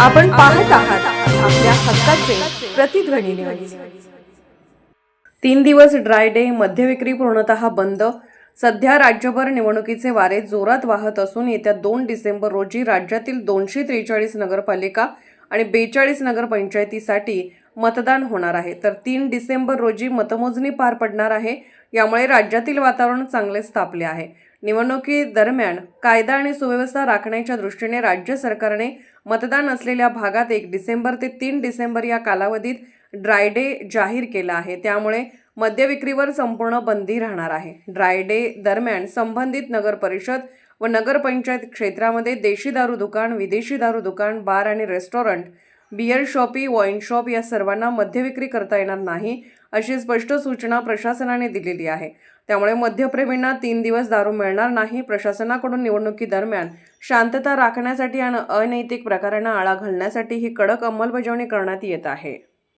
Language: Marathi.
आपण पाहत आहात आपल्या हक्काचे प्रतिध्वनी न्यूज। 3 दिवस ड्राय डे, मद्यविक्री पूर्णतः बंद। सध्या राज्यभर निवडणुकीचे वारे जोरात वाहत असून येत्या 2 डिसेंबर रोजी राज्यातील 243 नगरपालिका आणि 42 नगरपंचायतीसाठी मतदान होणार आहे, तर 3 डिसेंबर रोजी मतमोजणी पार पडणार आहे। यामुळे राज्यातील वातावरण चांगलेच तापले आहे। निवडणुकीदरम्यान कायदा आणि सुव्यवस्था राखण्याच्या दृष्टीने राज्य सरकारने मतदान असलेल्या भागात 1 डिसेंबर ते 3 डिसेंबर या कालावधीत ड्राय डे जाहीर केला आहे। त्यामुळे मद्यविक्रीवर संपूर्ण बंदी राहणार आहे। ड्राय डे दरम्यान संबंधित नगर परिषद व नगरपंचायत क्षेत्रामध्ये देशी दारू दुकान, विदेशी दारू दुकान, बार आणि restaurant, beer shoppe, wine shop या सर्वांना मद्यविक्री करता येणार नाही, अशी स्पष्ट सूचना प्रशासनाने दिलेली आहे। त्यामुळे मद्यप्रेमींना 3 दिवस दारू मिळणार नाही। प्रशासनाकडून निवडणुकीदरम्यान शांतता राखण्यासाठी आणि अनैतिक प्रकारांना आळा घालण्यासाठी ही कडक अंमलबजावणी करण्यात येत आहे।